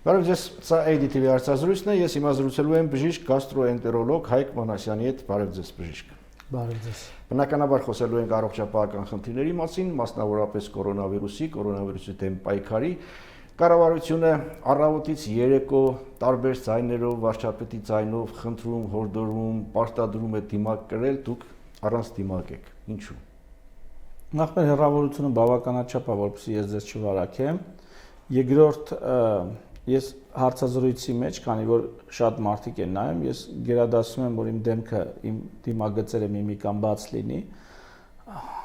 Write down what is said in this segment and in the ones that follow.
Բարև ձեզ, սա ADTV հարցազրույցն է, ես հիմա զրուցելու եմ բժիշկ գաստրոենտերոլոգ Հայկ Մանասյանի հետ, բարև ձեզ բժիշկ։ Բարև ձեզ։ Բնականաբար խոսելու ենք առողջապահական խնդիրների մասին, մասնավորապես կորոնավիրուսի դեմ պայքարի։ Կառավարությունը առավոտից երեկո տարբեր ձայներով, վարչապետի ձայնով խնդրում, հորդորում, պարտադրում է դիմակ կրել, դուք առանց դիմակ եք։ Ինչու՞։ Նախ մեր հեռավորությունը բավականաչափ է, որպեսզի ես ձեզ չվարակեմ։ Երկրորդ ես հարցազրույցի մեջ, քանի որ շատ մարդիկ են նայում, ես գերադասում եմ, որ իմ դեմքը, իմ դիմագծերը միմիկան բաց լինի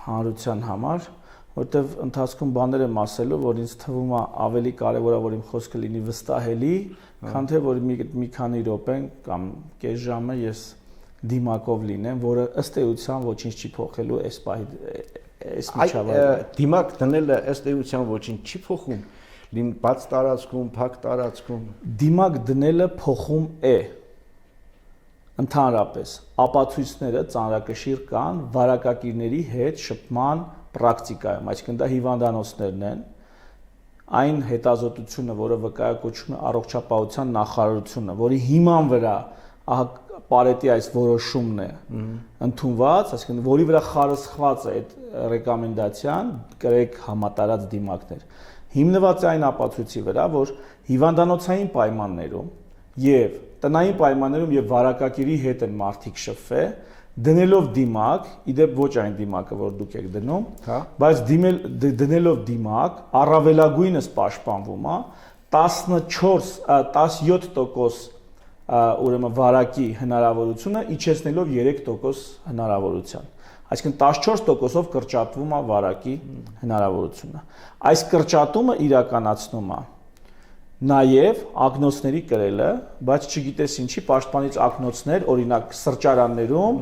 հանրության համար, որտեվ ընթացքում բաներ եմ ասելու, որ ինձ թվում է ավելի կարևոր է, որ իմ խոսքը լինի վստահելի, քան թե որ մի քանի րոպեն կամ կես ժամը ես դիմակով լինեմ, որը ըստ էության ոչինչ չի փոխելու այս միջավայրում։ Դիմակ դնելը ըստ էության ոչինչ չի փոխում։ Բաց տարածքում, փակ տարածքում դիմակ դնելը փոխում է ընդհանրապես ապացույցները ծանրակշիռ կան վարակակիրների հետ շփման պրակտիկայում, այսինքն դա հիվանդանոցներն են, այն հետազոտությունը, որը վկայակոչում է առողջապահության նախարարությունը, որի հիման վրա Պարետի այս որոշումն է ընդունված, այսինքն որի վրա խարսխված է այդ ռեկոմենդացիան, կրեք համատարած դիմակներ։ Հիմնված է այն ապացույցի վրա, որ հիվանդանոցային պայմաններում եւ տնային պայմաններում եւ վարակակիրի հետ են մարդիկ շփվել, դնելով դիմակ, իդեպ ոչ այն դիմակը, որ դուք եք դնում, բայց դնելով դիմակ առավելագույնս պաշտպանվում է 17% ուրեմն վարակի հնարավորությունը իջեցնելով 3% հնարավորության։ Այսինքն 14%-ով կրճատվում է վարակի հնարավորությունը։ Այս կրճատումը իրականացնում է նաև ակնոցների կրելը, բայց չգիտես ինչի պաշտպանիչ ակնոցներ, օրինակ սրճարաններում,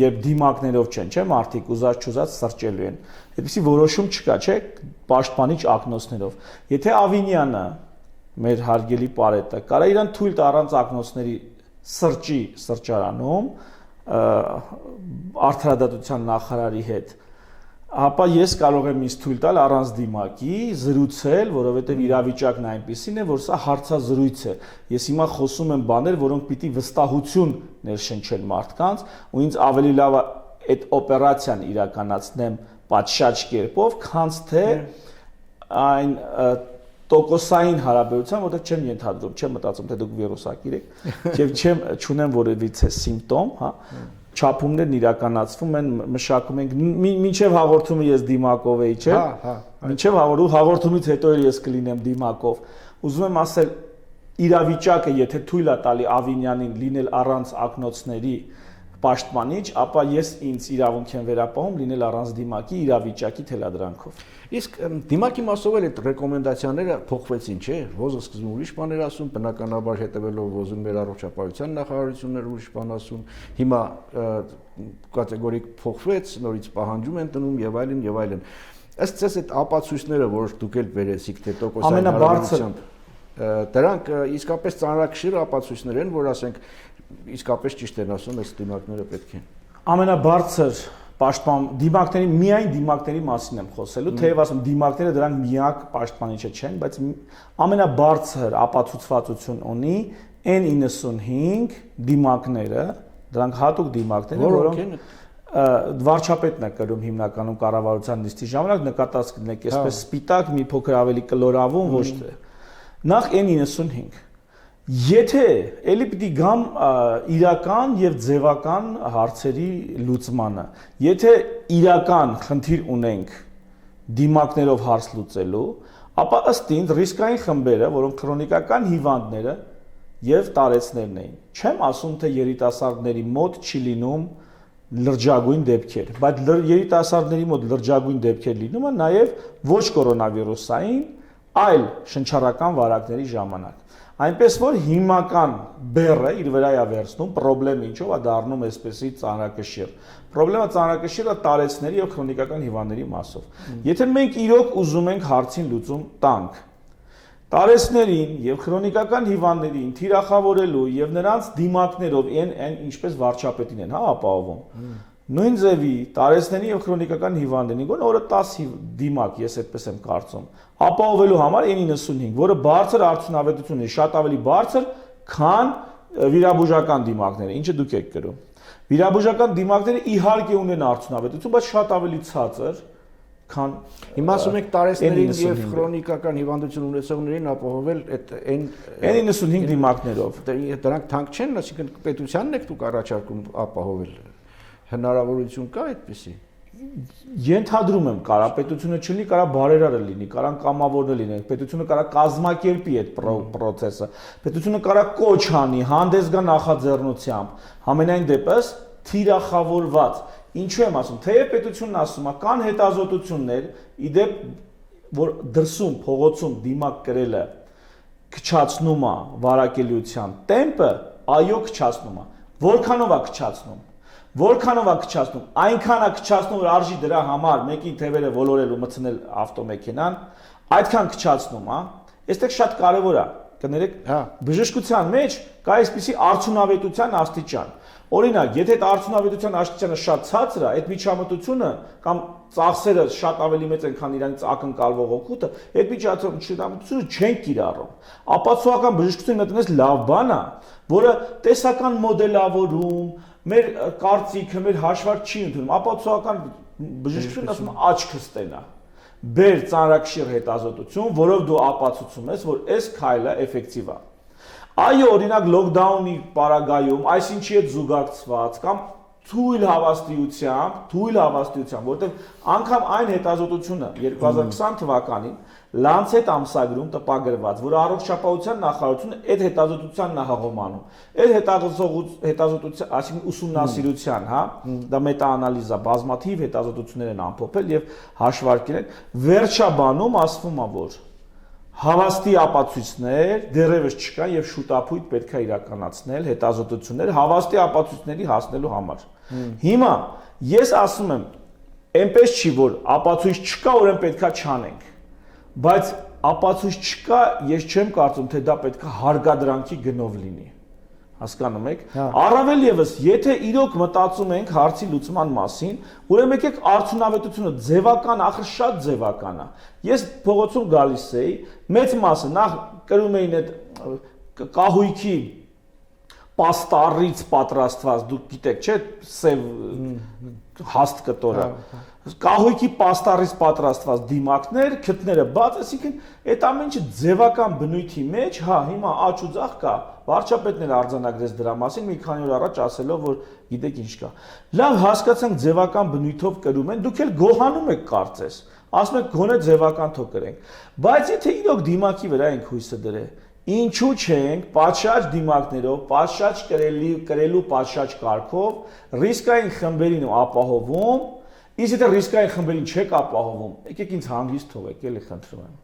երբ դիմակներով չեն, չէ՞, մարդիկ ուզած-չուզած սրճելու են։ Այդպիսի որոշում չկա, չէ՞, պաշտպանիչ ակնոցներով։ Եթե Ավինյանը, մեր հարգելի Պարետը, կարա իրան թույլ տա առանց ակնոցների սրճի սրճարանում արդարադատության նախարարի հետ, ապա ես կարող եմ ինձ թույլ տալ առանց դիմակի զրուցել, որովհետև իրավիճակն այնպիսին է, որ սա հարցազրույց է։ Ես հիմա խոսում եմ բաներ, որոնք պիտի վստահություն ներշնչեն մարդկանց, ու ինձ ավելի լավ է այդ օպերացիան իրականացնեմ պատշաճ կերպով, քան թե այն տոկոսային հարաբերության, որտեղ չեմ ենթադրում, չեմ մտածում, թե դուք վիրուսակիր եք, եւ չունեմ որևիցե սիմպտոմ, հա, չափումներն իրականացվում են, մշակում ենք, մինչև հաղորդումը ես դիմակով էի, չէ՞։ Մինչև հաղորդումից հետո ես կլինեմ դիմակով։ Ուզում եմ ասել, իրավիճակը, եթե թույլ է տալի Ավինյանին լինել առանց ակնոցների պաշտպանիչ, ապա ես ինձ իրավունք եմ վերապահում լինել առանց դիմակի իրավիճակի թելադրանքով։ Իսկ դիմակի մասով էլ այդ ռեկոմենդացիաները փոխվեցին, չէ՞։ Ոզը սկզբում ուրիշ բաներ ասում, բնականաբար հետևելով ոզում մեր առողջապահության նախարարությունները ուրիշ բան ասում, հիմա կատեգորիկ փոխվեց, նորից պահանջում են տնում եւ այլն եւ այլն։ Ըստ ձեզ այդ ապացույցները, որ դուք էլ բերեցիք, թե տոկոսային հարաբերությամբ, դրանք իսկապես ծանրակշիռ ապացույցներ են, որ ասենք իսկապես ճիշտ են ասում, այս դիմակները պետք են։ Ամենաբարձր դիմակների, միայն դիմակների մասին եմ խոսելու, թեև ասում դիմակները դրանք միակ պաշտպանիչը չեն, բայց ամենաբարձր ապացուցվածություն ունի N95 դիմակները, դրանք հատուկ դիմակներ են, որոնք վարչապետն է կրում հիմնականում կառավարության նիստի ժամանակ, նկատած կլինեք, այսպես սպիտակ, մի փոքր ավելի կլորավուն, ոչ թե։ Նախ N95 Եթե էլի պիտի գամ իրական եւ ձևական հարցերի լուծմանը, եթե իրական խնդիր ունենք դիմակներով հարց լուծելու, ապա ըստ ինձ ռիսկային խմբերը, որոնք քրոնիկական հիվանդները եւ տարեցներն էին։ Չեմ ասում, թե երիտասարդների մոտ չի լինում լրջագույն դեպքեր, բայց երիտասարդների մոտ լրջագույն դեպքեր լինում է նաեւ ոչ կորոնավիրուսային, այլ շնչառական վարակների ժամանակ։ Այնպես որ հիմնական բեռը իր վրա է վերցնում, խնդրեմ ինչով է դառնում այսպեսի ծանրակշիռ։ Խնդրեմը ծանրակշիռը տարեցների եւ քրոնիկական հիվանդների մասով։ Եթե մենք իրոք ուզում ենք հարցին լուծում տանք, տարեցներին եւ քրոնիկական հիվանդներին թիրախավորելու եւ նրանց դիմակներով այն ինչպես վարչապետին են, հա, ապահովում։ Նույն ձևի տարեցների եւ քրոնիկական հիվանդների գոն օրը 10 դիմակ, ես այդպես եմ կարծում, ապահովելու համար N95, որը բարձր արդյունավետություն ունի, շատ ավելի բարձր, քան վիրաբուժական դիմակները, ինչը դուք եք կրում։ Վիրաբուժական դիմակները իհարկե ունեն արդյունավետություն, բայց շատ ավելի ցածր, քան հիմա ասում եք տարեցներին եւ քրոնիկական հիվանդություն ունեցողներին ապահովել այդ N95 դիմակներով։ Դրանք թանկ չեն, այսինքն պետությանն եք դուք առաջարկում ապահովել։ Հնարավորություն կա այդպեսի։ Ենթադրում եմ, կարա պետությունը չլինի, կարա բարերարը լինի, կարան կամավորը լինեն, պետությունը կարա կազմակերպի այդ process-ը, պետությունը կարա կոչ անի, հանդես գա նախաձեռնությամբ, համենայն դեպս թիրախավորված։ Ինչու եմ ասում, թեև պետությունն ասում է, կան հետազոտություններ, իդեպ որ դրսում փողոցում դիմակ կրելը քչացնում է վարակելիության տեմպը, այո քչացնում է։ Որքանով է քչացնում։ Որքանով է քչացնում, այնքան է քչացնում, որ արժի դրա համար մեկին թևերը ոլորել ու մտցնել ավտոմեքենան, այդքան քչացնում, հա։ Այստեղ շատ կարևոր է, կներեք, բժշկության մեջ կա այսպիսի արդյունավետության աստիճան։ Օրինակ, եթե այդ արդյունավետության աստիճանը շատ ցածր է, այդ միջամտությունը կամ ծախսերը շատ ավելի մեծ են, քան իրանից ակնկալվող օգուտը, այդ միջամտությունը չեն կիրառում։ Ապացուցողական բժշկությունը մտնես լավ բան է, որը տեսական մոդելավորում մեր կարծիքը, մեր հաշվարկ չի ընդունում, ապացուցողական բժշկությունն ասում է աչքը ստենա։ Բեր ծանրակշիռ հետազոտություն, որով դու ապացուցում ես, որ այս քայլը էֆեկտիվ է։ Այո, օրինակ լոկդաունի պարագայում, այսինչի հետ զուգակցված կամ թույլ հավաստիությամբ, որտեղ անգամ այն հետազոտությունը 2020 թվականին Lancet ամսագրում տպագրված, որ առողջապահության նախարարությունը այդ հետազոտությանն է հաղորդանում։ Այդ հետազոտության, այսինքն ուսումնասիրության, հա, դա մետաանալիզ է, բազմաթիվ հետազոտություններ են ամփոփել եւ հաշվարկել են։ Վերջաբանում ասվում է, որ հավաստի ապացույցներ դեռևս չկան եւ շուտապույտ պետք է իրականացնել հետազոտություններ հավաստի ապացույցների հասնելու համար։ Հիմա ես ասում եմ, այնպես չի, որ ապացույց չկա, ուրեմն պետքա չանենք։ Բայց ապացույց չկա, ես չեմ կարծում, թե դա պետքա հարգադրանքի գնով լինի։ Հասկանում եք։ Առավել եւս, եթե իրոք մտածում ենք հարցի լուծման մասին, ուրեմն եկեք արդյունավետությունը ձևական, ախր շատ ձևական է։ Ես փողոցում գալիս էի, մեծ մասը նախ կրում էին այդ կահույքի պաստառից պատրաստված, դուք գիտեք, չէ՞, սև հաստ կտորը։ Կահույքի պաստառից պատրաստված դիմակներ, քթները բաց, այսինքն այդ ամեն ինչը ձևական բնույթի մեջ, հա, հիմա աճ ու ձախ կա, վարչապետն էլ արձանագրեց դրա մասին մի քանի օր առաջ ասելով, որ գիտեք ինչ կա։ Լավ, հասկացանք ձևական բնույթով կրում են, դուք էլ գոհանում եք կարծես, ասում եք գոնե ձևական թող կրենք։ Բայց եթե իրոք դիմակի վրա ենք հույսը դրել, ինչու չենք պատշաճ դիմակներով, պատշաճ կրելու պատշաճ կարգով ռիսկային խմբերին ապահովում, իսկ եթե ռիսկային խմբերին չեք ապահովում, եկեք ինձ հանգիստ թողեք, էլի խնդրում եմ։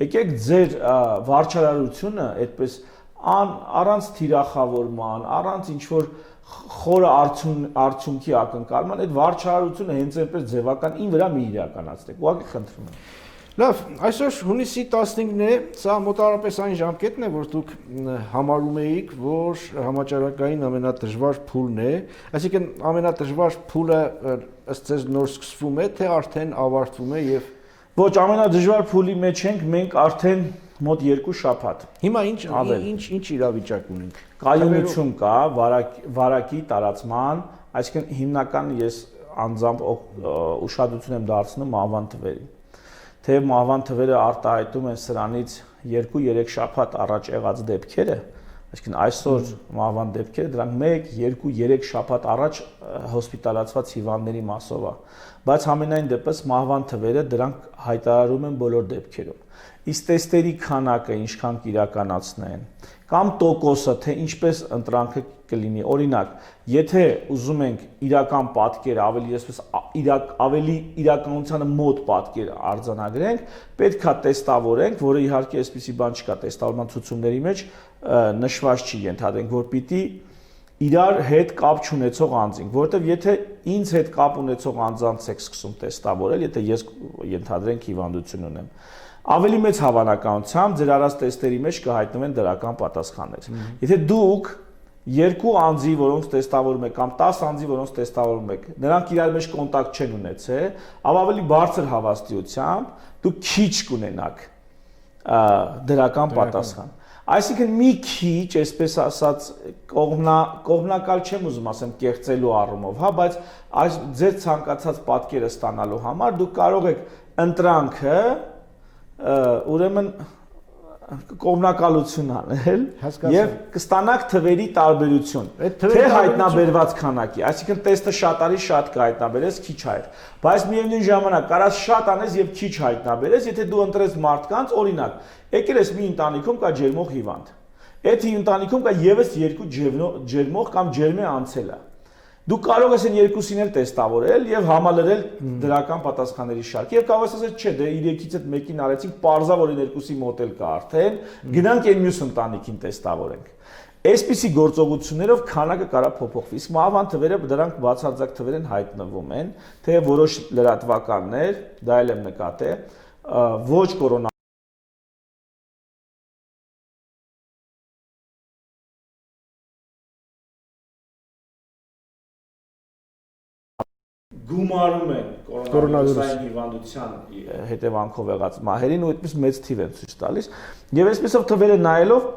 Եկեք ձեր վարչարարությունը այդպես առանց թիրախավորման, առանց ինչ-որ խորը արդյունքի ակնկալման, այդ վարչարարությունը հենց այնպես ձևական ին վրա մի իրականացնեք, ուղղակի խնդրում եմ։ Լավ, այսօր հունիսի 15-ն է, սա մոտավորապես այն ժամկետն է, որ դուք համարում էիք, որ համաճարակային ամենադժվար փուլն է, այսինքն ամենադժվար փուլը ըստ ձեզ նոր սկսվում է, թե արդեն ավարտվում է եւ ոչ, ամենադժվար փուլի մեջ ենք մենք արդեն մոտ 2 շաբաթ։ Հիմա ինչ իրավիճակ ունենք։ Կայունություն կա վարակի տարածման, այսինքն հիմնական ես անձամբ ուշադրություն եմ դարձնում մահվան թվերին։ Թեև մահվան թվերը արտահայտում են սրանից 2-3 շաբաթ առաջ եղած դեպքերը, այսինքն այսօր մահվան դեպքերը դրանք 1-2-3 շաբաթ առաջ հոսպիտալացված հիվանդների մասով է, բայց համենայն դեպս մահվան թվերը դրանք հայտարարում են բոլոր դեպքերում։ Իսկ տեստերի քանակը ինչքան կիրականացնեն կամ տոկոսը, թե ինչպես ընտրանքը կլինի։ Օրինակ, եթե ուզում ենք իրական պատկեր ավելի իրականությանը մոտ պատկեր արձանագրենք, պետքա տեստավորենք, որը իհարկե այսպիսի բան չկա տեստավորման ցուցումների մեջ նշված չի ենթադրենք, որ պիտի իրար հետ կապ չունեցող անձինք, որովհետև եթե ինձ հետ կապ ունեցող անձանց եք սկսում տեստավորել, եթե ես ենթադրենք հիվանդություն ունեմ, ավելի մեծ հավանականությամբ ձեր արած տեստերի մեջ կհայտնվեն դրական պատասխաններ։ Եթե դուք երկու անձի, որոնց տեստավորում եք կամ 10 անձի, որոնց տեստավորում եք, նրանք իրար մեջ կոնտակտ չեն ունեցել, ավելի բարձր հավաստիությամբ դու քիչ կունենաք դրական պատասխան։ Այսինքն մի քիչ, այսպես ասած, կողմնակալ չեմ ուզում ասեմ կեղծելու առումով, հա, բայց այս ձեր ցանկացած պատկերը ստանալու համար դուք կարող եք ընտրանքը ուրեմն կողմնակալություն անել եւ կստանաք թվերի տարբերություն թե հայտնաբերված քանակի, այսինքն տեստը շատ արի շատ կհայտնաբերես, քիչ հայր, բայց միևնույն ժամանակ կարաս շատ անես եւ քիչ հայտնաբերես, եթե դու ընտրես մարդկանց, օրինակ, եկել ես մի ընտանիքում կա ջերմող հիվանդ, այդ ընտանիքում կա եւս երկու ջերմող կամ ջերմե անցելա, դու կարող ես այն երկուսին էլ տեստավորել եւ համալրել դրական պատասխանների շարք եւ կարող ես ասել չէ դե 3-ից այդ մեկին արեցինք parza որ այն երկուսի մոդել կա արդեն գնանք այն մյուս ընտանիքին տեստավորենք այսպիսի գործողություններով քանակը կարա փոփոխվի իսկ մահվան թվերը դրանք բացարձակ թվեր են հայտնվում են թե որոշ լրատվականներ դա էլ եմ նկատել ոչ կորոնա գումարում են կորոնավիրուսային հիվանդության հետևանքով եղած մահերին ու այդպես մեծ թիվ են ցույց տալիս եւ այսպեսով թվերը նայելով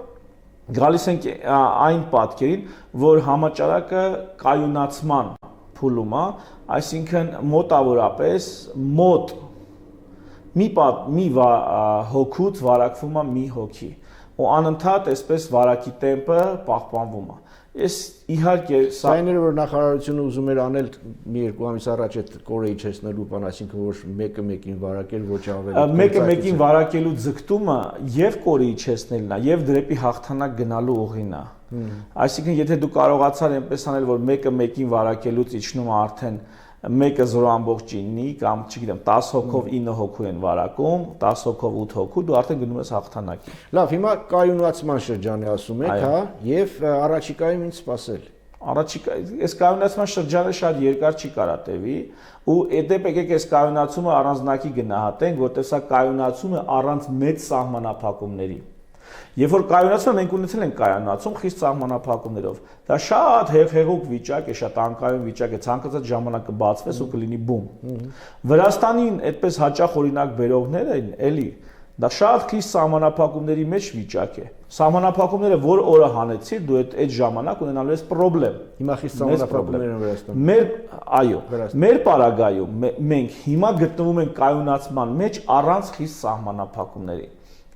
գալիս ենք այն պատկերին որ համաճարակը կայունացման փուլում է այսինքն մոտավորապես մոտ մի հոգուց վարակվում է մի հոգի ու անընդհատ այսպես վարակի տեմպը պահպանվում է Ես իհարկե սայները որ նախարարությունը ուզում էր անել մի երկու ամիս առաջ այդ կորեի չեսնելու բան, այսինքն որ մեկը մեկին վարակել ոչ ավելի մեկը մեկին վարակելու ձգտումը եւ կորեի չեսնելն է եւ դրեպի հաղթանակ գնալու ուղին է Այսինքն եթե դու կարողացար այնպես անել որ մեկը մեկին վարակելուց իջնում է արդեն մեկը 0.9 կամ չգիտեմ 10 հոգով 9 հոգու են վարակում 10 հոգով 8 հոգու դու արդեն գնում ես հաղթանակի Լավ հիմա կայունացման շրջանի ասում եք հա եւ առաջիկայում ինչ սպասել Առաջիկա այս կայունացման շրջանը շատ երկար չի կարա տևի ու դեպ եկեք այս կայունացումը առանձնակի գնահատենք որտեղ սա կայունացում է առանց մեծ սահմանափակումների Երբ որ կայունացումը մենք ունեցել ենք կայունացում խիստ սահմանափակումներով դա շատ հեղուկ վիճակ է շատ անկայուն վիճակ է ցանկացած ժամանակ կբացվես ու կլինի բում Վրաստանին այդպես հաճախ օրինակ բերողները էլի դա շատ խիստ սահմանափակումների մեջ վիճակ է սահմանափակումները որ օրը հանեցիր դու այդ ժամանակ ունենալու ես խնդրեմ հիմա խիստ սահմանափակումներ են Վրաստանում մեր այո մեր պարագայում մենք հիմա գտնվում ենք կայունացման մեջ առանց խիստ սահմանափակումների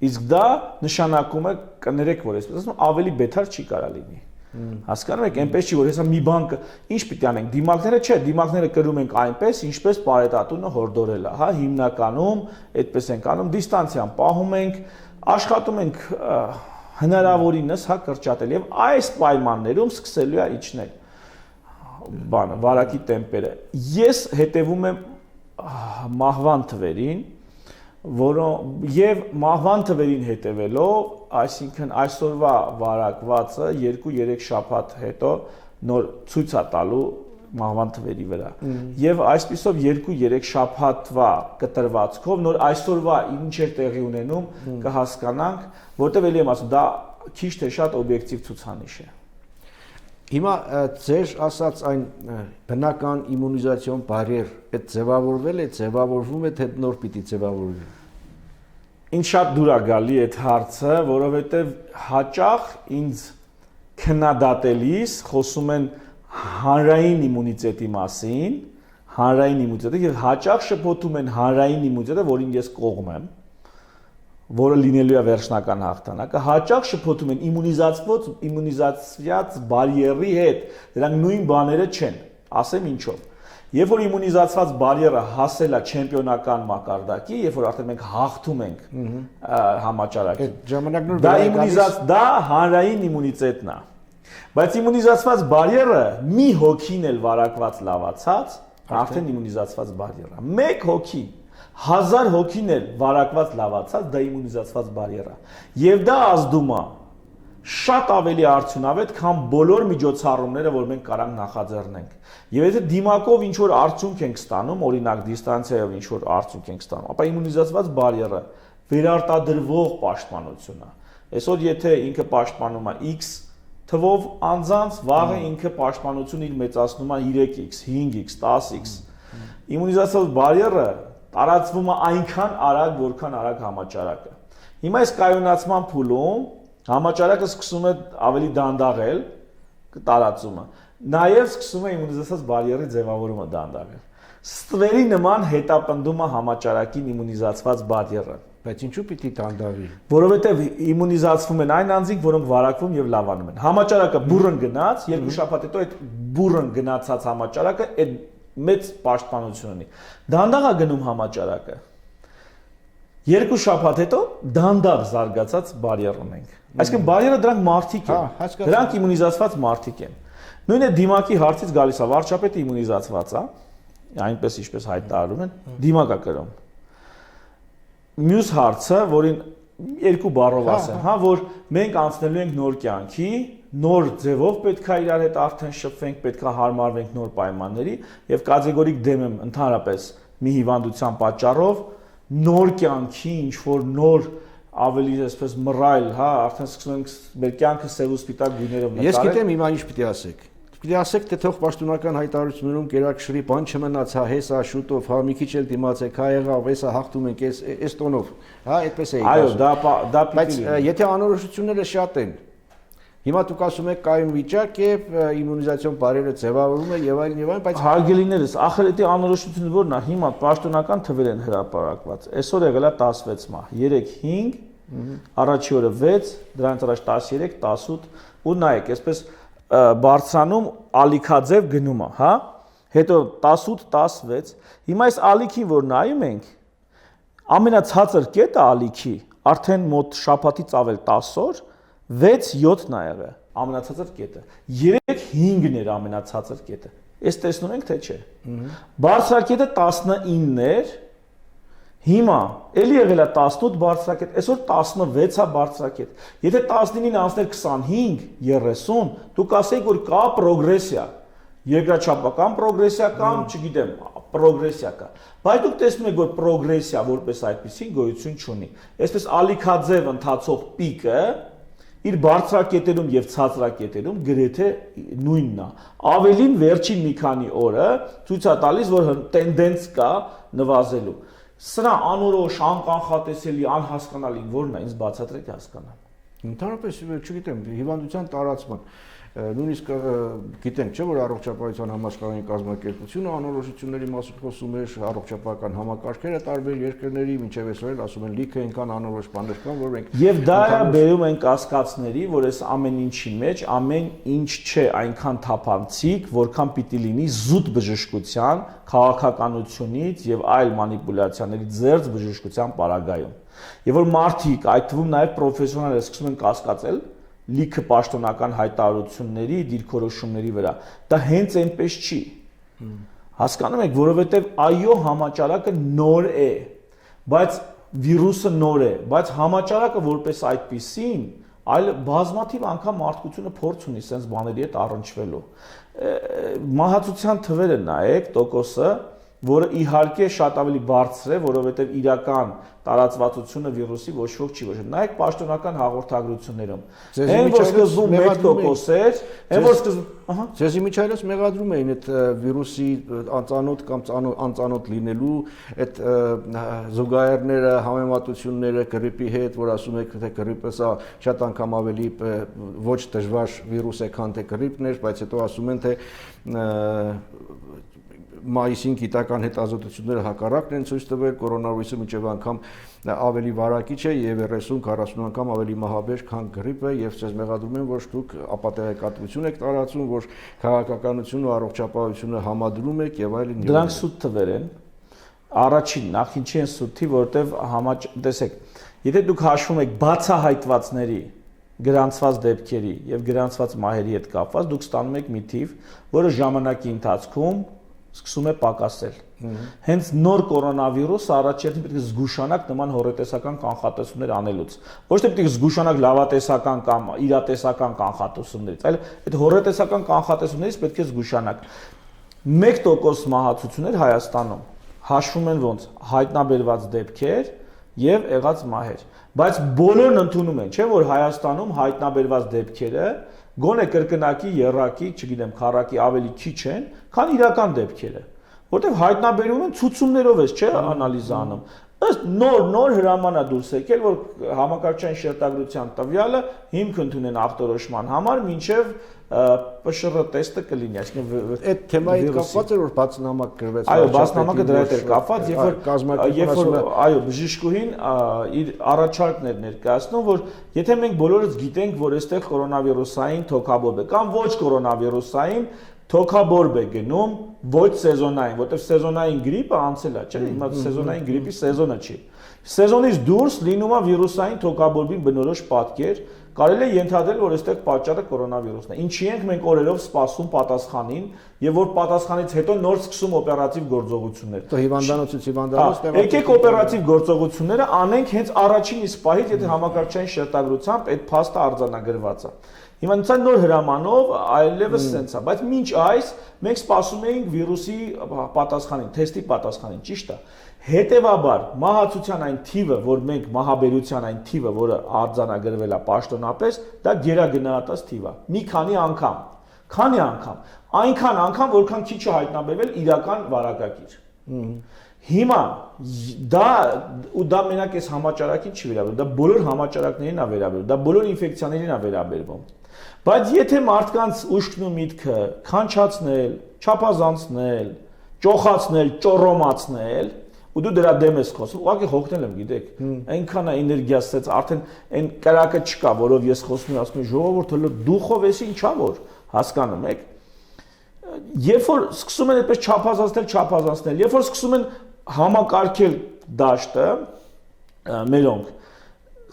Իսկ դա նշանակում է կներեք որ այսպես ասում ավելի բետար չի կարա լինի Հասկանում եք այնպես չի որ հեսա մի բան ինչ պիտի անենք դիմակները չէ դիմակները կրում ենք այնպես ինչպես պարետատունը հորդորել է հա հիմնականում այդպես ենք անում դիստանցիան պահում ենք աշխատում ենք հնարավորինս հա կրճատել եւ այս պայմաններում սկսելու է իջնել բանը վարակի տեմպերը ես հետևում եմ մահվան թվերին Եվ մահվան թվերին հետևելով, այսինքն այսօրվա վարակվածը 2-3 շաբաթ հետո նոր ցույց է տալու մահվան թվերի վրա։ Եվ այսպիսով 2-3 շաբաթվա կտրվածքով նոր այսօրվա ինչ է տեղի ունենում կհասկանանք, որտեղ էլի եմ ասում, դա քիչ թե շատ օբյեկտիվ ցուցանիշ է։ Հիմա ձեր ասած այն բնական իմունիզացիոն բարիեր այդ ձևավորվել է, ձևավորվում է թե նոր պիտի ձևավորվի։ Ինչ շատ դուր է գալի այդ հարցը, որովհետև հաճախ ինձ քննադատելիս խոսում են հանրային իմունիտետի մասին, հանրային իմունիտետը եւ հաճախ շփոթում են հանրային իմունիտետը, որին ես կողմ եմ, որը լինելու է վերջնական հաղթանակը, հաճախ շփոթում են իմունիզացված բարիերի հետ, դրանք նույն բաները չեն, ասեմ ինչով։ Երբ որ իմունիզացված բարիերը հասել է չեմպիոնական մակարդակի, երբ որ արդեն մենք հաղթում ենք համաճարակին, դա հանրային իմունիտետն է։ Բայց իմունիզացված բարիերը մի հոգին էլ վարակված լավացած, արդեն իմունիզացված բարիեր է։ Մեկ հոգի 1000 հոգին էլ վարակված լավացած դա իմունիզացված բարիեր է։ Եվ դա ազդում է շատ ավելի արդյունավետ, քան բոլոր միջոցառումները, որ մենք կարանք նախաձեռնենք։ Եվ եթե դիմակով ինչ որ արդյունք ենք ստանում, օրինակ դիստանցիայով ինչ որ արդյունք ենք ստանում, ապա իմունիզացված բարիերը վերարտադրվող պաշտպանություն է։ Այսօր եթե ինքը պաշտպանում է X թվով անձանց վաղը ինքը պաշտպանություն իր մեծացնում է 3x, 5x, 10x։ Իմունիզացիոն բարիերը տարածվում է այնքան արագ, որքան արագ համաճարակը։ Հիմա այս կայունացման փուլում համաճարակը սկսում է ավելի դանդաղել տարածումը։ Նաև սկսում է իմունիզացիոն բարիերի ձևավորումը դանդաղել։ Ստվերի նման հետապնդում է համաճարակին իմունիզացված բարիերը։ Բայց ինչու պիտի դանդաղի։ Որովհետև իմունիզացվում են այն անձինք, որոնք վարակվում եւ լավանում են։ Համաճարակը բուրըն գնաց, 2 շաբաթ հետո այդ բուրըն գնացած համաճարակը այդ մեծ պաշտպանություն ունի։ Դանդաղ է գնում համաճարակը։ 2 շաբաթ հետո դանդաղ զարգացած բարիեր ունենք։ Այսինքն բարիերը դրանք մարդիկ են։ Դրանք իմունիզացված մարդիկ են։ Նույնը դիմակի հարցից գալիս է, վարչապետը իմունիզացված է, այնպես ինչպես հայտարարում են, դիմակ է կրում։ Մյուս հարցը, որին 2 բառով ասեմ, հա, որ մենք անցնելու ենք նոր կյանքի, նոր ձևով պետք է իրար հետ արդեն շփվենք, պետք է հարմարվենք նոր պայմանների եւ կատեգորիկ դեմ եմ ընդհանրապես մի հիվանդության պատճառով նոր կյանքի, ինչ որ նոր ավելի այսպես մռայլ, հա, արդեն սկսում ենք մեր կյանքը սև ու սպիտակ գույներով նկարել։ Ես գիտեմ հիմա ինչ պիտի ասեք։ Պիտի ասեք, թե թող պաշտոնական հայտարարություններում կերակշռի բան չմնաց, հա, հեսա շուտով, հա, մի քիչ էլ դիմացեք, հա, եղավ, հեսա հաղթում ենք, այս տոնով, հա, այդպես է։ Այո, դա բայց եթե անորոշությունները շատ են, հիմա դուք ասում եք կայուն վիճակ է, իմունիզացիոն բարերը ձևավորում է եւ այլն, բայց հարգելիներս, ախր դա անորոշությունը որն է, հիմա պաշտոնական թվեր են հրապարակված։ Այսօր եղել է 16 մահ, 3-5, առաջի օրը 6, դրանից առաջ 13, 18 ու նայեք, այսպես բարձրանում ալիքաձև գնում է, հա? Հետո 18, 16։ Հիմա այս ալիքին որ նայում ենք, ամենացածր կետը ալիքի արդեն մոտ շաբաթից ավել 10 օր 6-7-ն է եղել ամենացածր կետը։ 3-5-ն էր ամենացածր կետը։ Այս տեսնում ենք թե չէ։ Բարձրակետը 19 էր։ Հիմա էլի եղել է 18 բարձրակետ, այսօր 16 է բարձրակետ։ Եթե 19-ին անցներ 25, 30, դուք ասեիք, որ կա պրոգրեսիա, երկրաչափական պրոգրեսիա կամ, չգիտեմ, պրոգրեսիա կա։ Բայց դուք տեսնում եք, որ պրոգրեսիա որպես այդպեսի գոյություն չունի։ Այսպես ալիքաձև ընթացող պիկը իր բարձրակետերում եւ ցածրակետերում գրեթե նույնն է։ Ավելին վերջին մի քանի օրը ցույց է տալիս, որ տենդենս կա նվազելու։ Սրա անորոշ, անկանխատեսելի, անհասկանալին որն է, ինձ բացատրեք հասկանամ։ Ընդհանրապես, չգիտեմ, հիվանդության տարածման նույնիսկ գիտենք, չէ՞ որ առողջապահության համաշխարհային կազմակերպությունը անորոշությունների մասին խոսում է, առողջապահական համակարգերը տարբեր երկրների, մինչև այսօր ասում են լիքը այնքան անորոշ բաներ կան, որ մենք եւ դա է բերում են կասկածների, որ այս ամեն ինչի մեջ ամեն ինչ չէ այնքան թափանցիկ, որքան պիտի լինի զուտ բժշկության, քաղաքականությունից եւ այլ մանիպուլյացիաներից զերծ բժշկության պարագայում։ Եվ որ մարդիկ, այդ թվում նաեւ պրոֆեսիոնալները սկսում են կասկածել լիքը պաշտոնական հայտարարությունների, դիրքորոշումների վրա։ Դա հենց այնպես չի։ Հասկանում եք, որովհետև այո, համաճարակը նոր է, բայց վիրուսը նոր է, բայց համաճարակը որպես այդպիսին, այլ բազմաթիվ անգամ մարդկությունը փորձ ունի sense բաների հետ առնչվելու։ Մահացության թվերը նայեք, տոկոսը, որը իհարկե շատ ավելի բարձր է, որովհետև իրական տարածվածությունը վիրուսի ոչ ոք չի ոչնչի։ Նայեք պաշտոնական հաղորդագրություններում։ Այն որ սկզբում 1% էր, այն որ սկզբում, ահա, Ձեզ իմիջայլոց մեղադրում էին այդ վիրուսի անծանոթ կամ անծանոթ լինելու այդ զուգահեռները, համեմատությունները գրիպի հետ, որ ասում եք, թե գրիպը սա շատ անգամ ավելի ոչ դժվար վիրուս է, քան թե գրիպն էր, բայց հետո ասում են, թե մայիսին գիտական հետազոտությունները հակառակն են ցույց տվել, կորոնավիրուսը մինչև անգամ ավելի վարակիչ է եւ 30-40 անգամ ավելի մահաբեր, քան գրիպը եւ ցեզ մեղադրում են, որ դուք ապատեգատվություն եք տարածում, որ քաղաքականությունը ու առողջապահությունը համադրում եք եւ այլն։ Դրանք սուտ թվեր են։ Առաջին նախինչի են սուտի, որտեվ տեսեք, եթե դուք հաշվում եք բացահայտվածների գրանցված դեպքերի եւ գրանցված մահերի հետ կապված, դուք ստանում եք մի թիվ, որը ժամանակի ընթացքում սկսում է պակասել։ Հենց նոր կորոնավիրուսը առաջերտին պետք է զգուշանակ նման հոռետեսական կանխատեսումներ անելուց։ Ոչ թե պետք է զգուշանակ լավատեսական կամ իրատեսական կանխատեսումներից, այլ այդ հոռետեսական կանխատեսումներից պետք է զգուշանակ։ 1% մահացություններ Հայաստանում հաշվում են ոնց հայտնաբերված դեպքեր եւ եղած մահեր։ Բայց բոլորն ընդունում են, չէ՞ որ Հայաստանում հայտնաբերված դեպքերը գոնե կրկնակի, եռակի, չգիտեմ, քառակի ավելի քիչ են, քան իրական դեպքերը, որտեղ հայտնաբերում են ցուցումներով էս, չէ, անալիզ անում։ Ըստ նոր հրաման է դուրս եկել, որ համակարգչային շերտագրության տվյալը հիմք ընդունեն ախտորոշման համար, մինչև ՊՇՌ տեստը կլինի, այսինքն այդ թեմայի կապված է որ բացնամակ գրվեց։ Այո, բացնամակը դրա հետ էր կապված, երբ որ այո, բժիշկուհին իր առաջարկն էր ներկայացնում, որ եթե մենք բոլորս գիտենք, որ այստեղ կորոնավիրուսային թոքաբորբ է կամ ոչ կորոնավիրուսային թոքաբորբ է գնում, ոչ սեզոնային, որտեղ սեզոնային գրիպը անցել է, չէ՞, հիմա սեզոնային գրիպի սեզոնը չի։ Սեզոնից դուրս լինում է վիրուսային թոքաբորբին բնորոշ պատկեր, կարելի է ենթադրել, որ այստեղ պատճառը կորոնավիրուսն է։ Ինչի ենք մենք օրերով սպասում պատասխանին, եւ որ պատասխանից հետո նոր սկսում օպերատիվ գործողություններ։ Դա հիվանդանոցից հիվանդանոց Եկեք օպերատիվ գործողությունները անենք հենց առաջին իսկ պահից, եթե համակարգչային շերտագրությամբ այդ փաստը արձանագրված է։ Հիմա ցած նոր հրամանով այլևս սենց է, բայց մինչ այս մենք սպասում էինք վիրուսի պատասխանին, թեստի պատասխանին, ճիշտ է։ Հետևաբար մահացության այն թիվը, որ մենք մահաբերության այն թիվը, որը արձանագրվել է պաշտոնապես, դա գերագնահատած թիվ է։ Մի քանի անգամ։ Քանի անգամ։ Այնքան անգամ, որքան քիչ է հայտնաբերվել իրական վարակագիր։ Հիմա դա մենակ այս համաճարակին չի վերաբերում, դա բոլոր համաճարակներին է վերաբերում, դա բոլոր ինֆեկցիաներին է վերաբերվում։ Բայց եթե մարդկանց ուշքն ու միտքը քանչացնել, չափազանցնել, ճոխացնել, ճոռոմացնել, ու դու դրա դեմ ես խոսում, ուղղակի հոգնել եմ, գիտեք, այնքան է էներգիա ստեց, արդեն այն կրակը չկա, որով ես խոսում եմ, ասում եմ ժողովուրդը դուխով էսի ինչա որ, հասկանում եք։ Երբ որ սկսում են այդպես չափազանցնել, երբ որ սկսում են համակարգել դաշտը, մերոնք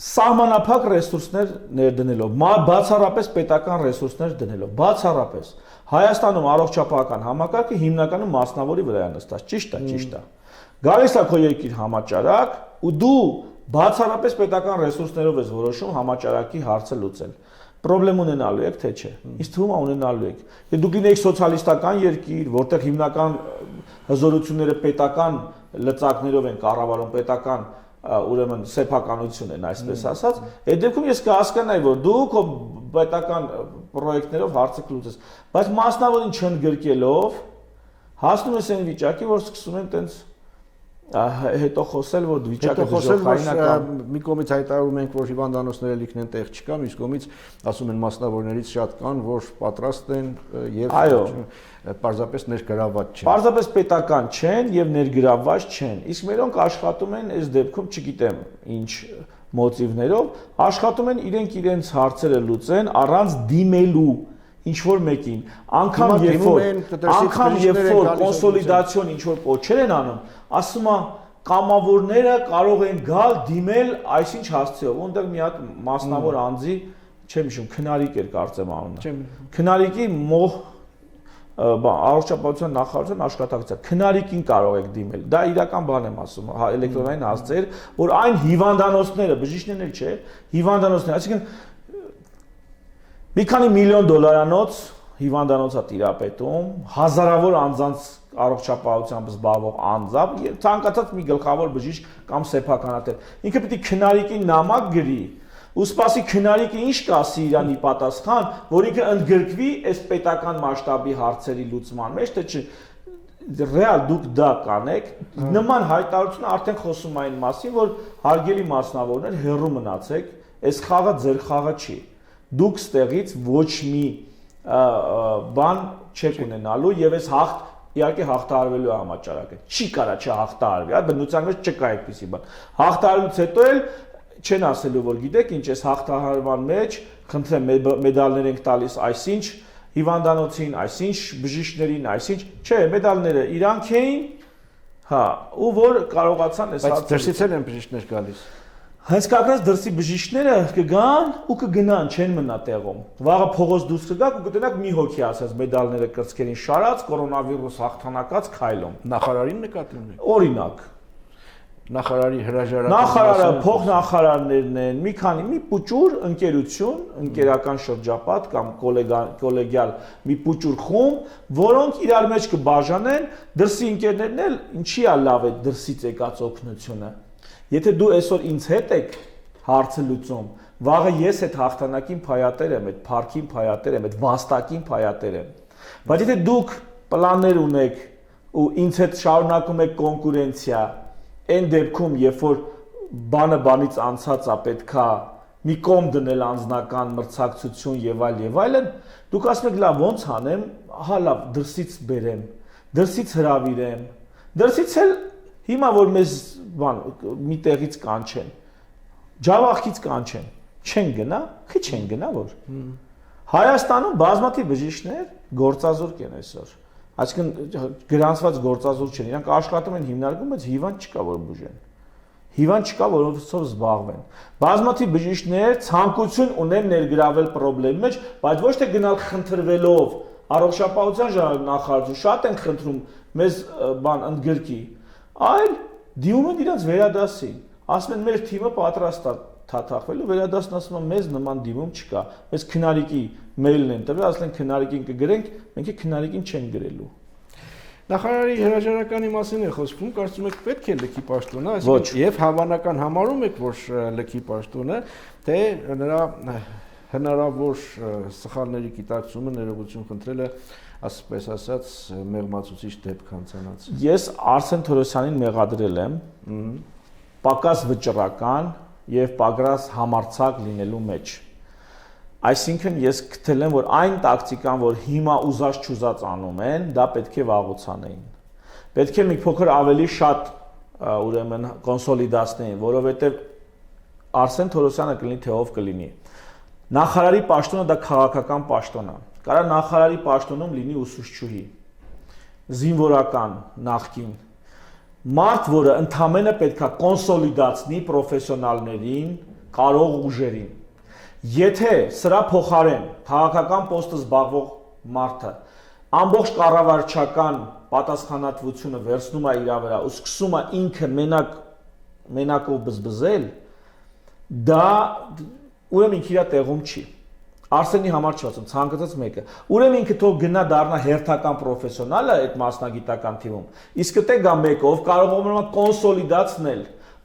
սահմանափակ ռեսուրսներ ներդնելով, բացառապես պետական ռեսուրսներ դնելով, բացառապես Հայաստանում առողջապահական համակարգը հիմնականում մասնավորի վրա է նստած, ճիշտ է։ Գալիս է քո երկիր համաճարակ ու դու բացառապես պետական ռեսուրսներով ես որոշում համաճարակի հարցը լուծել։ Պրոբլեմ ունենալու եք, թե չէ։ Իսկ թվում է ունենալու եք։ Եթե դուք լինեիք սոցիալիստական երկիր, որտեղ հիմնական հզորությունները պետական լծակներով են կառավարում, պետական ուրեմն սեփականություն են, այսպես ասած, այդ դեպքում ես կհասկանայի, որ դու քո պետական պրոյեկտներով հարցը կլուծես, բայց մասնավորին չընդգրկելով հասնում ես այն վիճակի, որ սկսում են տենց հետո խոսել, որ վիճակը դժոխայինական մի կողմից հայտարարում ենք, որ հիվանդանոցները լիքն են, տեղ չկա, մյուս կողմից ասում են մասնավորներից շատ կան, որ պատրաստ են եւ պարզապես ներգրավված չեն։ Պարզապես պետական չեն եւ ներգրավված չեն։ Իսկ մերոնք աշխատում են այս դեպքում, չգիտեմ, ինչ մոտիվներով, աշխատում են իրենց հարցերը լուծեն առանց դիմելու ինչ որ մեկին, անգամ երբ որ կոնսոլիդացիոն ինչ որ կոչեր են անում, ասում է կամավորները կարող են գալ դիմել այսինչ հասցեով, որտեղ մի հատ մասնավոր անձի, չեմ հիշում, քնարիկ էր կարծեմ անունը։ Քնարիկի մոհ առողջապահության նախարարության աշխատակցը քնարիկին կարող եք դիմել։ Դա իրական բան եմ ասում, էլեկտրոնային հասցեր, որ այն հիվանդանոցները, բժիշկներն էլ չէ, հիվանդանոցները, այսինքն մի քանի միլիոն դոլարանոց հիվանդանոց է տիրապետում, հազարավոր անձանց առողջապահությամբ զբաղվող անձավ, ցանկացած մի գլխավոր բժիշկ կամ սեփականատեր։ Ինքը պետք է քնարիկին նամակ գրի, ու սպասի քնարիկը ինչ կասի իրանի պատասխան, որ ինքը ընդգրկվի այս պետական մասշտաբի հարցերի լուծման մեջ, թե չէ ռեալ դուք դա կանեք, նման հայտարարությունը արդեն խոսում այն մասին, որ հարգելի մասնավորներ հեռու մնացեք, այս խաղը ձեր խաղը չի։ Դուք ստեղից ոչ մի բան չեք ունենալու եւ այս իհարկե հաղթահարվելու համաճարակը չի կարա չհաղթահարվի, այ բնության մեջ չկա այդպիսի բան։ Հաղթահարելուց հետո էլ չեն ասելու, որ գիտեք ինչ էս հաղթահարման մեջ, խնդրեմ մեդալներ ենք տալիս այսինչ հիվանդանոցին, այսինչ բժիշկներին, այսինչ, չէ, մեդալները իրանք էին, հա, ու որ կարողացան այս հարցը։ Բայց դրսից են բժիշկներ գալիս։ Հենց կակրած դրսի բժիշկները կգան ու կգնան, չեն մնա տեղում։ Վաղը փողոց դուրս կգաք ու կտնակ մի հոգի ասած մեդալները կրծքերին շարած, կորոնավիրուս հաղթանակած քայլում։ Նախարարին նկատի ունեք։ Օրինակ։ Նախարարի հրաժարականը։ Նախարարը, փոխնախարարներն են, մի պուճուր ընկերություն, ընկերական շրջապատ կամ կոլեգիալ մի պուճուր խումբ, որոնք իրար մեջ կբաժանեն, դրսի ընկերներն էլ ինչի է լավ է դրսից եկած օգնությունը։ Եթե դու այսօր ինձ հետ եք, հարցը լուծում։ Վաղը ես այդ հաղթանակին փայատեր եմ, այդ փառքին փայատեր եմ, այդ վաստակին փայատեր եմ։ Բայց եթե դուք պլաններ ունեք ու ինձ հետ շարունակում եք կոնկուրենցիա, այն դեպքում, երբ որ բանը բանից անցած է, պետքա մի կողմ դնել անձնական մրցակցություն եւ այլն, դուք ասում եք լավ ոնց անեմ, հա լավ դրսից բերեմ, դրսից հրավիրեմ, դրսից էլ հիմա որ մեզ բան մի տեղից կանչեն, ջավախից կանչեն, չեն գնա, քիչ չեն գնա որ։ Հայաստանում բազմաթիվ բժիշկներ գործազուրկ են այսօր։ Այսինքն գրանցված գործազուրկ չեն, իրանք աշխատում են հիմնարկում, բայց հիվանդ չկա որ բուժեն։ Հիվանդ չկա, որովհետեւ զբաղվեն։ Բազմաթիվ բժիշկներ ցանկություն ունեն ներգրավել խնդրի մեջ, բայց ոչ թե գնալ խնդրվելով առողջապահության նախարարություն շատ են խնդրում մեզ բան ընդգրկի, այլ դիմում են իրենց վերադասին։ Ասում են մեր թիմը պատրաստ է թաթախվելու, վերադասն ասում է մեզ նման դիմում չկա։ Մեզ քննարկի մեյլն են տվել, ասել են քննարկին կգրենք, մենք քննարկին չենք գրելու։ Նախարարի հրաժարականի մասին է խոսքում, կարծում եք պետք է լքի պաշտոնը, այսինքն եւ հավանական համարում եք, որ լքի պաշտոնը, թե նրա հնարավոր սխալների գիտակցումը ներողություն խնդրելը, ասպես ասած, մեղմացուցիչ դեպք հանցանաց։ Ես Արսեն Թորոսյանին մեղադրել եմ պակաս վճռական եւ պակաս համարձակ լինելու մեջ։ Այսինքն ես գտել եմ, որ այն տակտիկան, որ հիմա ուզած-չուզած անում են, դա պետք է վաղուց անեին։ Պետք է մի փոքր ավելի շատ ուրեմն կոնսոլիդացնեին, որովհետեւ Արսեն Թորոսյանը կլինի թե ով կլինի։ Նախարարի պաշտոնը դա քաղաքական պաշտոն է։ Կարա նախարարի պաշտոնում լինի ուսուցչուհի, զինվորական նախկին, մարդ, որը ընդամենը պետքա կոնսոլիդացնի պրոֆեսիոնալներին, կարող ուժերին։ Եթե սրա փոխարեն քաղաքական պոստը զբաղվող մարդը ամբողջ կառավարչական պատասխանատվությունը վերցնում է իր վրա ու սկսում է ինքը մենակով բզբզել, դա ուրեմն ինքը իր տեղում չի։ Արսենի համար չի ասում, ցանկացած մեկը։ Ուրեմն ինքը թող գնա դառնա հերթական պրոֆեսիոնալը այդ մասնագիտական թիմում։ Իսկ դե գա մեկը, ով կարող է կոնսոլիդացնել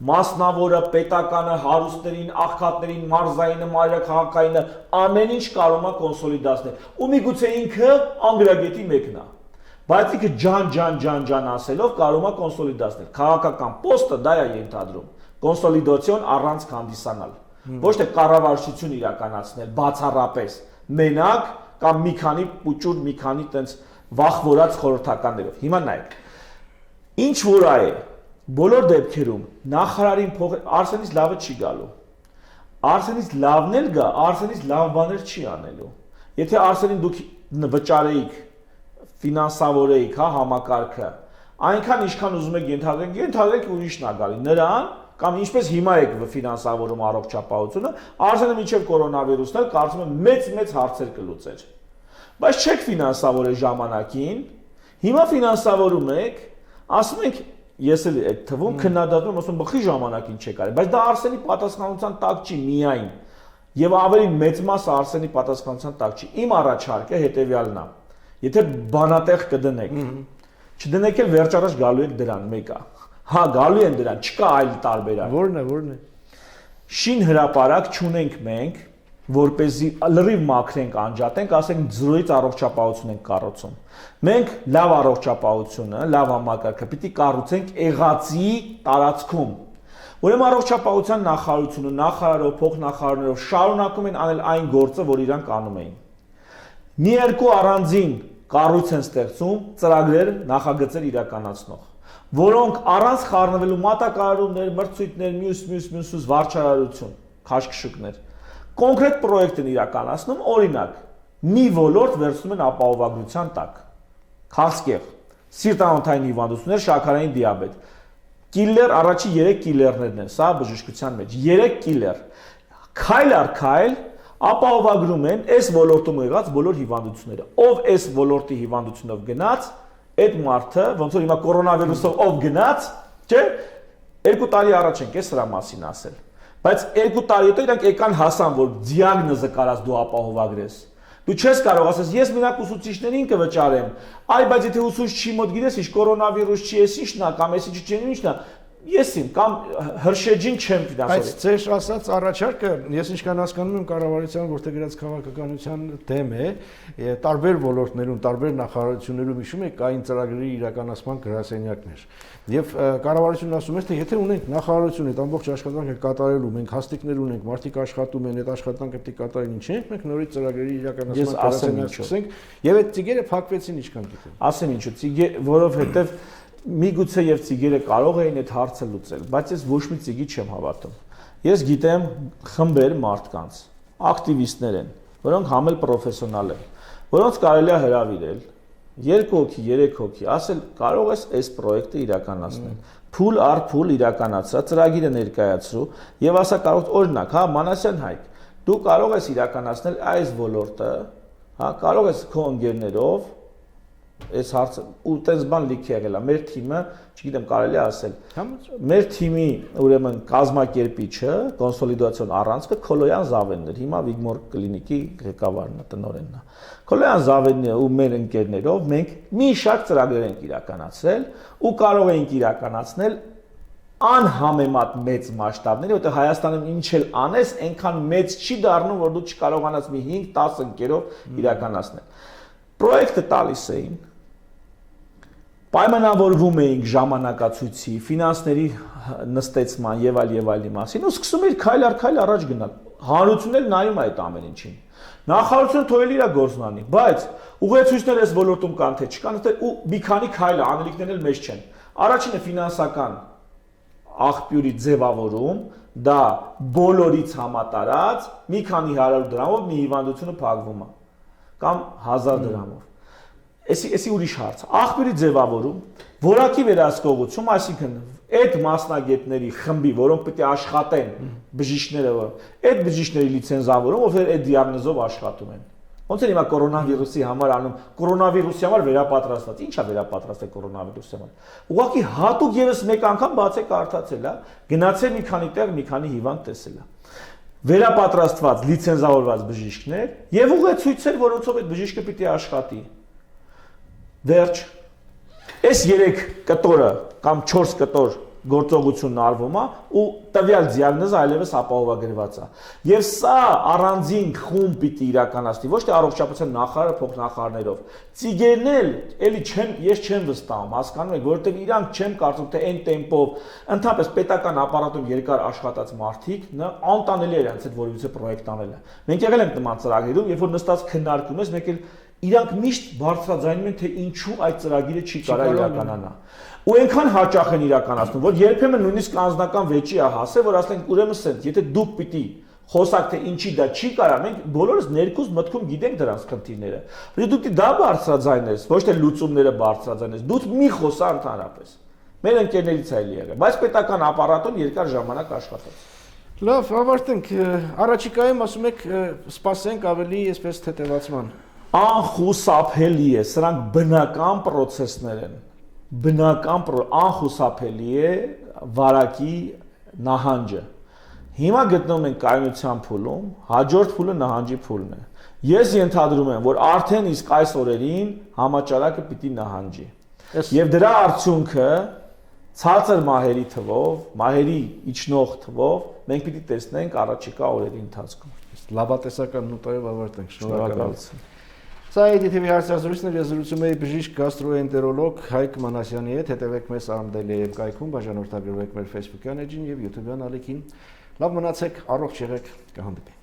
մասնավորը, պետականը, հարուստներին, աղքատներին, մարզայինը, մայրաքաղաքայինը, ամեն ինչ կարող է կոնսոլիդացնել։ Ու միգուցե ինքը անգրագետի մեկն է։ Բայց ինքը ջան ասելով կարող է կոնսոլիդացնել։ Քաղաքական պոստը դա է ենթադրում։ Կոնսոլիդացիոն առանց հանդիսանալ։ Ոչ թե կառավարչություն իրականացնել բացառապես մենակ կամ մի քանի պուճուր, մի քանի տենց վախվորած խորհրդականներով։ Հիմա նայեք։ Ինչ որ է բոլոր դեպքերում նախարարին փոխել Արսենից լավը չի գալու։ Արսենից լավն էլ գա, Արսենից լավ բաներ չի անելու։ Եթե Արսենին դուք վճարեիք, ֆինանսավորեիք, հա, համակարգը, այնքան ինչքան ուզում եք ենթադրենք ուրիշն է գալի։ Նրան կամ ինչպես հիմա եք ֆինանսավորում առողջապահությունը, Արսենը մինչև կորոնավիրուսն էլ կարծում եմ մեծ հարցեր կլուծեր։ Բայց չեք ֆինանսավորել ժամանակին, հիմա ֆինանսավորում եք, ասում եք ես էլ այդ թվում քննադատում ասում բխի ժամանակին չեք արել, բայց դա Արսենի պատասխանատվության տակ չի միայն եւ ավելի մեծ մասը Արսենի պատասխանատվության տակ չի։ Իմ առաջարկը հետեւյալն է. եթե բանատեղ կդնեք, չդնեք էլ վերջարաշ գալու եք դրան մեկը։ Հա, գալու են դրան, չկա այլ տարբերակ։ Որն է։ Շին հրապարակ չունենք մենք, որպեսզի լրիվ մաքրենք, անջատենք, ասենք զրոյից առողջապահություն ենք կառուցում։ Մենք լավ առողջապահությունը, լավ համակարգը պիտի կառուցենք եղածի տարածքում։ Ուրեմն առողջապահության նախարարությունը, նախարարով, փոխնախարարներով շարունակում են անել այն գործը, որ իրանք անում էին։ Մի երկու առանձին կառույց են ստեղծում, ծրագրեր, նախագծեր իրականացնող, որոնք առանց խառնվելու մատակարարումներ, մրցույթներ, մյուս վարչարարություն, քաշքշուկներ, կոնկրետ պրոյեկտ են իրականացնում, օրինակ, մի ոլորտ վերցնում են ապահովագրության տակ, քաղցկեղ, սիրտանոթային հիվանդություններ, շաքարային դիաբետ, կիլլեր, առաջի 3 կիլլերներն են, սա բժշկության մեջ, 3 կիլլեր, քայլ առ քայլ ապահովագրում են այս ոլորտում եղած բոլոր հիվանդությունները, ով այս ոլորտի հիվանդությունով գնաց, այդ մարդը, ոնց որ հիմա կորոնավիրուսով ով գնաց, չէ, 2 տարի առաջ ենք այս սրա մասին ասել, բայց 2 տարի հետո իրանք եկան հասան, որ դիագնոզը կարած դու ապահովագրես, դու չես կարող ասես, ես մենակ ուսուցիչներին կվճարեմ, այ բայց եթե ուսուցիչի մոտ գիտես, ինչ կորոնավիրուս չի, ես ինչն է, կամ ես ինչն է, ես իմ կամ հրշեջին չեմ ֆինանսավորի։ Այս ձեր ասած առաջարկը ես ինչքան հասկանում եմ կառավարության որտեղ գրած քաղաքականության դեմ է, տարբեր ոլորտներում, տարբեր նախարարություններում հիշում եք կային ծրագրերի իրականացման գրասենյակներ։ Եվ կառավարությունն ասում էր, թե եթե ունենք նախարարություն այդ ամբողջ աշխատանքը կատարելու, մենք հաստիկներ ունենք, մարդիկ աշխատում են, այդ աշխատանքը պետք է կատարեն, ինչ ենք, մենք նորից ծրագրերի իրականացման գրասենյակ սկսենք, եւ այդ ծիգերը փակվեցին ինչքան գիտեմ։ Ասեմ ինչու, որովհետեւ միգուցե եւ ծիգերը կարող էին այդ հարցը լուծել, բայց ես ոչ մի ծիգի չեմ հավատում։ Ես գիտեմ խմբեր մարդկանց, ակտիվիստներ են, որոնք համել պրոֆեսիոնալ են, որոնց կարելի է հրավիրել 2 հոգի, 3 հոգի, ասել կարող ես այս պրոյեկտը իրականացնել։ Փուլ առ փուլ իրականացրած ծրագիրը ներկայացրու եւ ասա կարող օրինակ, հա, Մանասյան Հայկ, դու կարող ես իրականացնել այս ոլորտը, հա, կարող ես քո ընկերներով այս հարցը ու տես բան լիք եղել է մեր թիմը, չգիտեմ կարելի է ասել։ Մեր թիմի ուրեմն կազմակերպիչը, կոնսոլիդացիոն առանցքը Քոլոյան Զավենն էր, հիմա Վիգմոր կլինիկի ղեկավարն է, տնօրենն է։ Քոլոյան Զավենն ու մեր ընկերներով մենք մի շարք ծրագրեր ենք իրականացրել ու կարող ենք իրականացնել անհամեմատ մեծ մասշտաբների, որտեղ Հայաստանում ինչ էլ անես, այնքան մեծ չի դառնում, որ դու չկարողանաս մի 5-10 ընկերով իրականացնել։ Պրոյեկտը տալիս էին, պայմանավորվում էինք ժամանակացույցի, ֆինանսների նստեցման եւ այլի մասին ու սկսում էր քայլ առ քայլ առաջ գնալ։ Հանրությունն էլ նայում է այդ ամեն ինչին։ Նախարարությունը թողել իր գործն անի, բայց ուղեցույցներ այս ոլորտում կան թե չկան, ու մի քանի քայլ անելիքներն էլ մեծ չեն։ Առաջինը ֆինանսական աղբյուրի ձևավորում, դա բոլորից համատարած մի քանի 100 դրամով մի հիվանդությունը փակվում է կամ 1000 դրամով։ Էսի ուրիշ հարց։ Աղբյուրի ձևավորում, որակի վերահսկողություն, այսինքն այդ մասնագետների խմբի, որոնք պետք է աշխատեն բժիշկները, այդ բժիշկների լիցենզավորում, ովքեր այդ դիագնոզով աշխատում են։ Ոնց է հիմա կորոնավիրուսի համար անում, կորոնավիրուսի համար վերապատրաստված։ Ի՞նչ է վերապատրաստել կորոնավիրուսի համար։ Ուղղակի հատուկ եւս մեկ անգամ բացեք կարդացել, հա, գնացել մի քանի տեղ, մի քանի հիվանդ տեսել է։ Վերապատրաստված լիցենզավորված բժիշկներ եւ ուղեցույցեր, որոնցով այդ բժիշկը պիտի աշխատի։ Վերջ։ Այս 3 կտորը կամ 4 կտոր գործողությունն արվում է ու տվյալ դիագնոզը այլևս ապահովագրված է։ Եվ սա առանձին խումբ պիտի իրականացնի, ոչ թե առողջապահության նախարարը փոխնախարարներով։ Ծիգերն էլ էլի ես չեմ վստահում, հասկանում եք, որովհետև իրանք չեմ կարծում, թե այն տեմպով, ընդհանրապես պետական ապարատում երկար աշխատած մարդիկ, անտանելի է իրանց այդ որևիցե պրոյեկտ անելը։ Մենք եղել ենք նման ծրագրերում, երբ որ նստած քննարկում ես, մեկ էլ իրանք միշտ բարձրաձայնում են, թե ինչու այդ ծրագիրը չի կարող իրականանա։ Ու այնքան հաճախ են իրականացնում, որ երբեմն նույնիսկ անձնական վեճի է հասել, որ ասենք ուրեմն սենց, եթե դուք պիտի խոսակ թե ինչի դա չի կարող, մենք բոլորս ներքուս մտքում գիտենք դրանց խնդիրները։ Բայց դու պիտի դա բարձրաձայնես, ոչ թե լուծումները բարձրաձայնես, դու մի խոսա ընդհանրապես։ Մեր ընկերներից է եղել, բայց պետական ապարատում երկար ժամանակ աշխատեց։ Լավ, ավարտենք։ Առաջիկայում ասում եք, սպասենք ավելի այսպես թեթևացման։ Անխուսափելի է, սրանք բնական process-ներ են։ Անխուսափելի է վարակի նահանջը։ Հիմա գտնվում ենք կայունության փուլում, հաջորդ փուլը նահանջի փուլն է։ Ես ենթադրում եմ, որ արդեն իսկ այս օրերին համաճարակը պիտի նահանջի։ Եվ դրա արդյունքը ցածր մահերի թվով, մահերի իջնող թվով մենք պիտի տեսնենք առաջիկա օրերի ընթացքում։ Լավատեսական նոտայով ավարտենք։ Շնորհակալություն։ Սա EDTV հարցազրույցն էր, ես զրուցում էի բժիշկ գաստրոենտերոլոգ Հայկ Մանասյանի հետ, հետևեք մեզ AMD.am կայքում, բաժանորդագրվեք մեր Facebook-յան էջին եւ YouTube-յան ալիքին։ Լավ մնացեք, առողջ եղեք, կհանդիպենք։